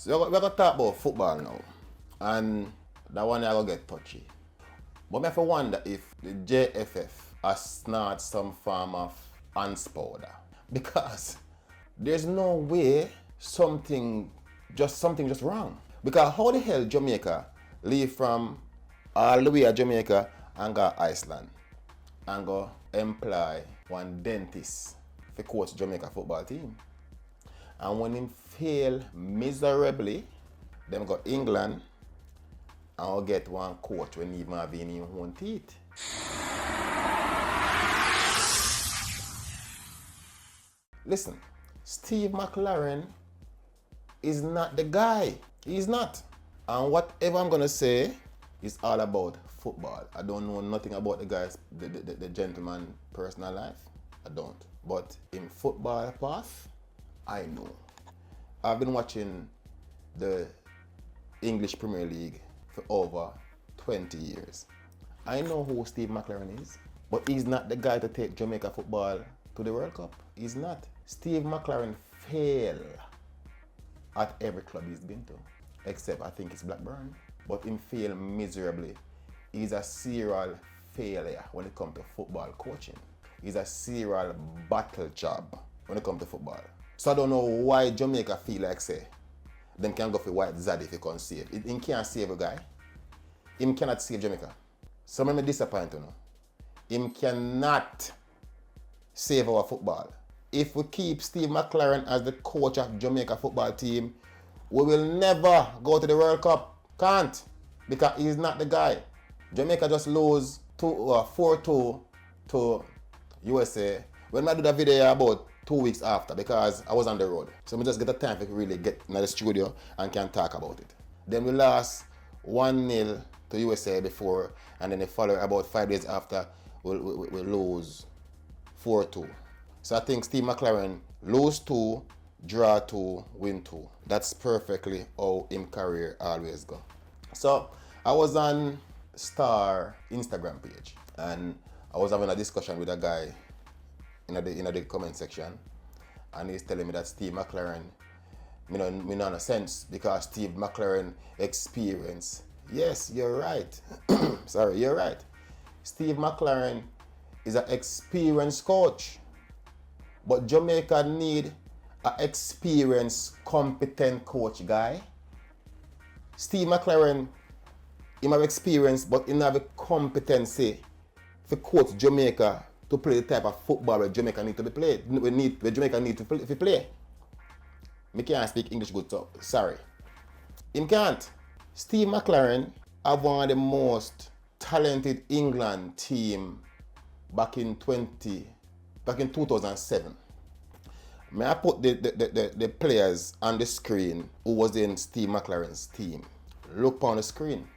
So we're going to talk about football now. And that one I going to get touchy. But I have to wonder if the JFF has snort some form of ants powder. Because there's no way something just wrong. Because how the hell Jamaica leave from all the way to Jamaica and go to Iceland and go employ one dentist for coach Jamaica football team? And when him fail miserably, them go England and will get one coach when he even have in his own teeth. Listen, Steve Mcclaren is not the guy. He's not. And whatever I'm gonna say is all about football. I don't know nothing about the guy's, the gentleman's personal life. I don't. But in football path, I know. I've been watching the English Premier League for over 20 years. I know who Steve Mcclaren is, but he's not the guy to take Jamaica football to the World Cup. He's not. Steve Mcclaren failed at every club he's been to, except I think it's Blackburn. But him failed miserably. He's a serial failure when it comes to football coaching. He's a serial battle job when it comes to football. So I don't know why Jamaica feel like say them can go for White Zaddy if he can't save. Him can't save a guy. Him cannot save Jamaica. So I'm disappointed now. Him cannot save our football. If we keep Steve Mcclaren as the coach of Jamaica football team, we will never go to the World Cup. Can't. Because he's not the guy. Jamaica just lose 4-2 to USA. When I do that video about 2 weeks after, because I was on the road. So I just get the time to really get in the studio and can talk about it. Then we lost 1-0 to USA before, and then the following about 5 days after, we lose 4-2. So I think Steve Mcclaren lose 2, draw 2, win 2. That's perfectly how his career always go. So I was on Star Instagram page and I was having a discussion with a guy in the comment section, and he's telling me that Steve Mcclaren, me no no sense because Steve Mcclaren experience. Yes, you're right. Sorry, you're right. Steve Mcclaren is an experienced coach. But Jamaica need an experienced, competent coach guy. Steve Mcclaren, he have experience, but he have a competency to coach Jamaica to play the type of football where Jamaica need to be played. Where Jamaica need to play. I can't speak English good, so sorry. He can't. Steve Mcclaren have one of the most talented England team back in 2007. May I put the players on the screen who was in Steve Mcclaren's team? Look on the screen.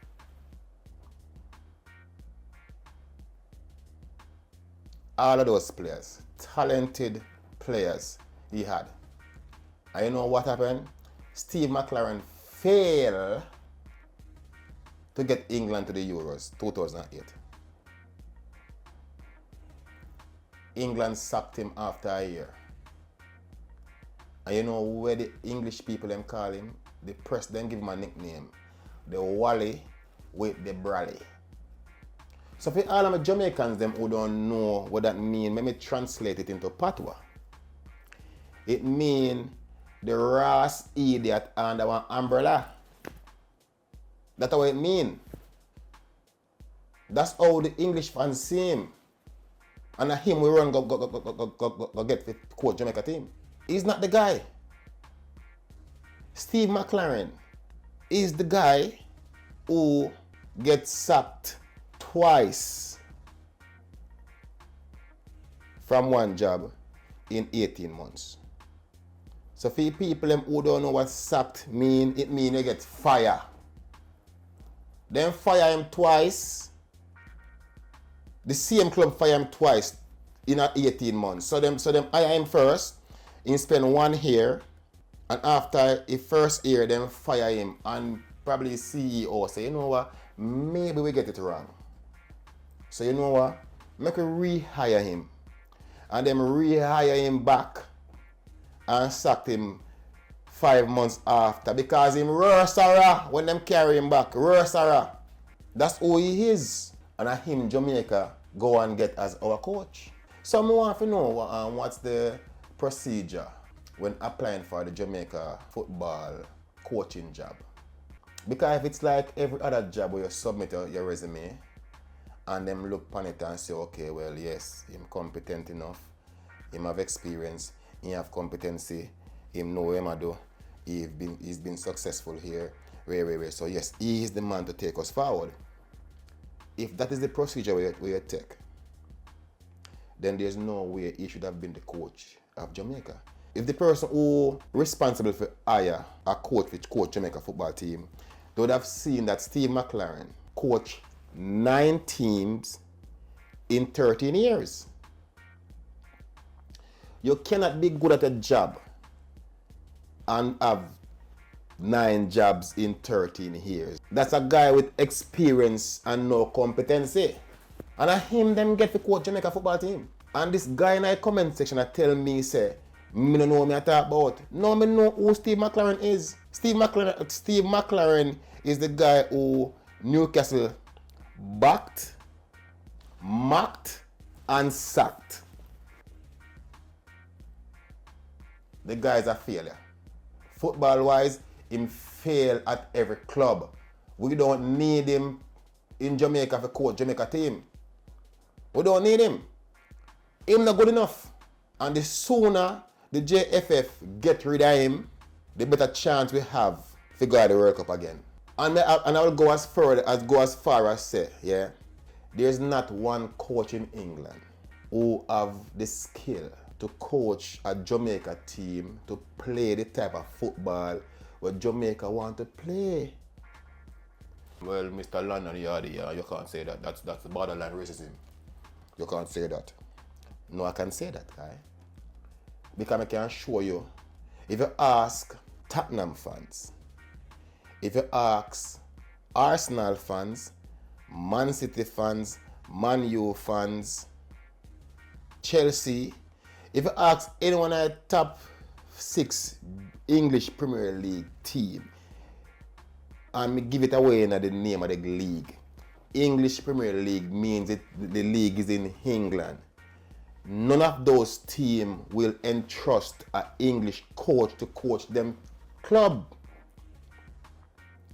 All of those players, talented players he had. And you know what happened? Steve Mcclaren failed to get England to the Euros 2008. England sacked him after a year. And you know where the English people them call him? The press then give him a nickname. The Wally with the Brally. So for all of my Jamaicans them who don't know what that means, let me translate it into Patois. It means the Ross idiot under one umbrella. That's what it means. That's how the English fans see him. And him we run go get the coach Jamaica team. He's not the guy. Steve Mcclaren is the guy who gets sacked twice from one job in 18 months. So for people who don't know what sacked mean, it means you get fired. Then fire him twice. The same club fire him twice in 18 months. So them hire him first. He spend 1 year, and after the first year, then fire him, and probably CEO say, you know what, maybe we get it wrong. So you know what, make we rehire him, and then rehire him back, and sack him 5 months after because him Rorsara when them carry him back. Rorsara. That's who he is. And him Jamaica go and get as our coach. So I want to know what's the procedure when applying for the Jamaica football coaching job. Because if it's like every other job where you submit your resume and them look upon it and say, okay, well, yes, him competent enough, him have experience, he have competency, him know what him do, he's been successful here, where. So yes, he is the man to take us forward. If that is the procedure where you take, then there's no way he should have been the coach of Jamaica. If the person who responsible for hire a coach which coach Jamaica football team, they would have seen that Steve Mcclaren coached 9 teams in 13 years. You cannot be good at a job and have 9 jobs in 13 years. That's a guy with experience and no competency. And him them get to coach Jamaica football team. And this guy in the comment section tell me say, me don't know what I talk about. No, me know who Steve Mcclaren is. Steve Mcclaren is the guy who Newcastle backed, mocked, and sacked. The guy is a failure. Football-wise, him fail at every club. We don't need him in Jamaica for coach Jamaica team. We don't need him. Him not good enough. And the sooner the JFF get rid of him, the better chance we have to go at the World Cup again. And I will go as far as say, yeah, there's not one coach in England who have the skill to coach a Jamaica team to play the type of football what Jamaica want to play. Well, Mr. London, you can't say that. That's borderline racism. You can't say that. No, I can say that, right? Because I can show you. If you ask Tottenham fans, if you ask Arsenal fans, Man City fans, Man U fans, Chelsea, if you ask anyone at the top 6 English Premier League team, and me give it away in the name of the league. English Premier League means the league is in England. None of those teams will entrust an English coach to coach them club.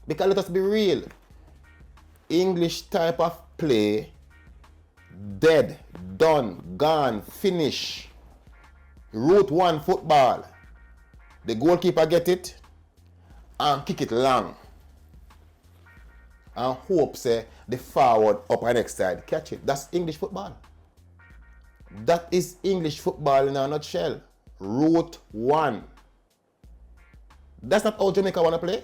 Because let us be real. English type of play, dead, done, gone, finish. Route 1 football. The goalkeeper get it and kick it long. And hope say the forward up and next side catch it. That's English football. That is English football in a nutshell. Route 1. That's not how Jamaica want to play.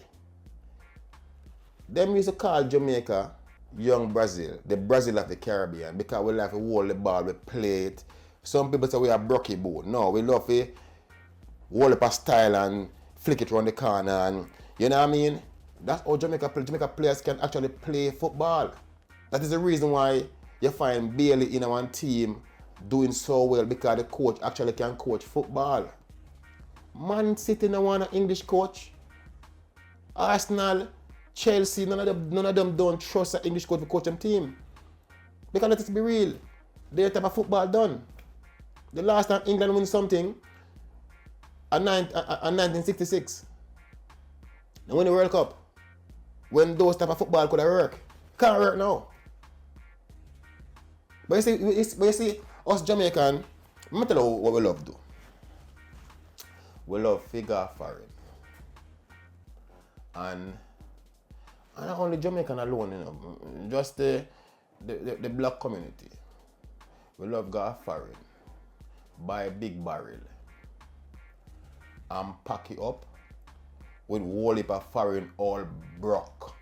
Them used to call Jamaica young Brazil, the Brazil of the Caribbean, because we like to hold the ball, we play it. Some people say we are brocky boat. No, we love to hold up a style and flick it around the corner, and you know what I mean? That's how Jamaica players can actually play football. That is the reason why you find Bailey in our team doing so well, because the coach actually can coach football. Man City no want an English coach. Arsenal, Chelsea, none of them don't trust an English coach to coach them team. Because let us be real, their type of football done. The last time England won something, in 1966, they won the World Cup. When those type of football could have worked. Can't work now. But you see us Jamaican, let me tell you what we love do. We love figure foreign. And not only Jamaican alone, you know, just the black community. We love go foreign, buy a big barrel, and pack it up with whole heap of foreign all broke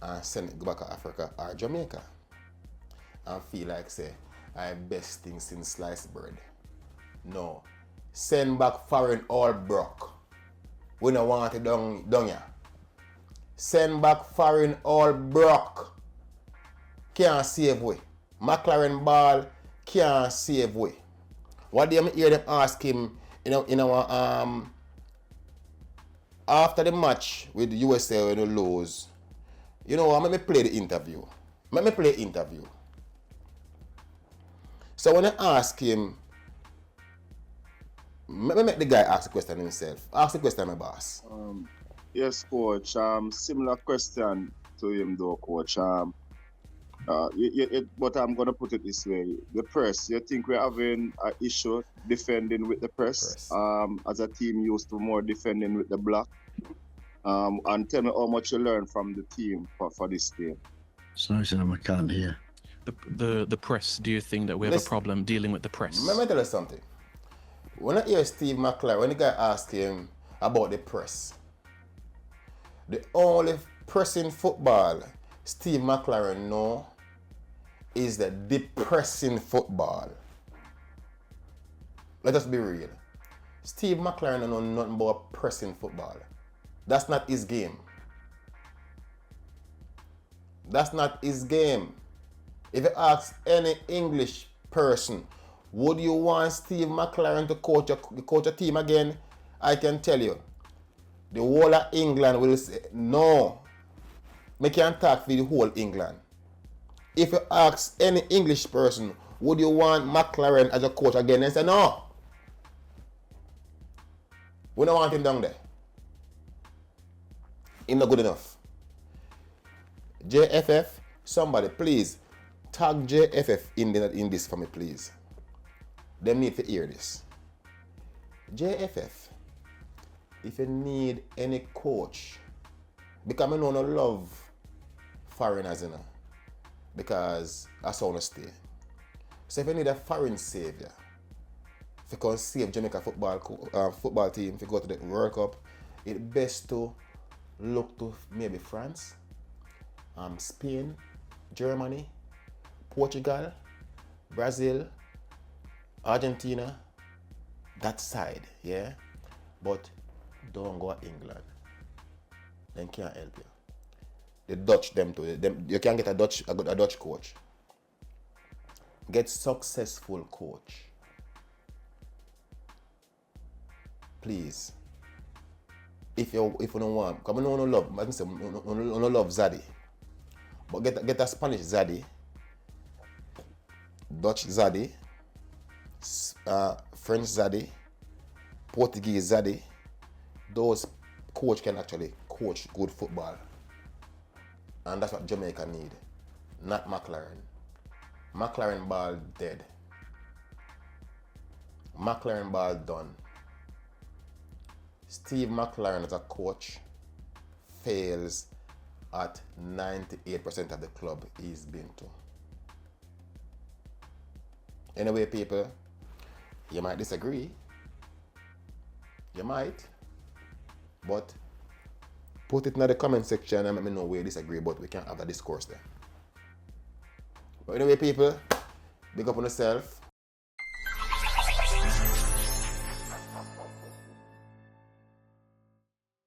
and send it back to Africa or Jamaica and feel like say I have best thing since sliced bread. No. Send back foreign all broke. We don't want it down here. Send back foreign all broke. Can't save way. Mcclaren ball can't save way. What do you hear them ask him in our After the match with the USA when you lose, you know what, let me play the interview. Let me play the interview. So when I ask him, let me make the guy ask the question himself. Ask the question, my boss. Yes, coach. Similar question to him, though, coach. But I'm gonna put it this way: the press. You think we're having an issue defending with the press? Press. As a team used to more defending with the block. And tell me how much you learned from the team for this game. Sorry, sir, I can't hear. The press, do you think that we have a problem dealing with the press? Let me tell you something. When I hear Steve Mcclaren, when the guy asked him about the press, the only press in football Steve Mcclaren know is the depressing football. Let us be real. Steve Mcclaren don't know nothing about pressing football. That's not his game. That's not his game. If you ask any English person, would you want Steve Mcclaren to coach a team again? I can tell you, the whole of England will say, no. I can't talk for the whole England. If you ask any English person, would you want Mcclaren as a coach again? They say, no. We don't want him down there. He's not good enough. JFF, somebody please tag JFF in this for me, please. They need to hear this. JFF, if you need any coach, because I don't love foreigners, you know, because that's how I stay. So if you need a foreign savior, if you can save Jamaica football team, if you go to the World Cup, it's best to look to maybe France, Spain, Germany, Portugal, Brazil, Argentina, that side, yeah? But don't go to England. They can't help you. The Dutch, you can't get a Dutch coach. Get successful coach. Please. If you don't want, because I don't love Zaddy. But get a Spanish Zaddy, Dutch Zaddy, French Zaddy, Portuguese Zaddy. Those coach can actually coach good football. And that's what Jamaica need. Not Mcclaren. Mcclaren ball dead. Mcclaren ball done. Steve Mcclaren as a coach fails at 98% of the club he's been to. Anyway, people, you might disagree. You might. But put it in the comment section and let me know where you disagree, but we can have a discourse there. But anyway, people, big up on yourself.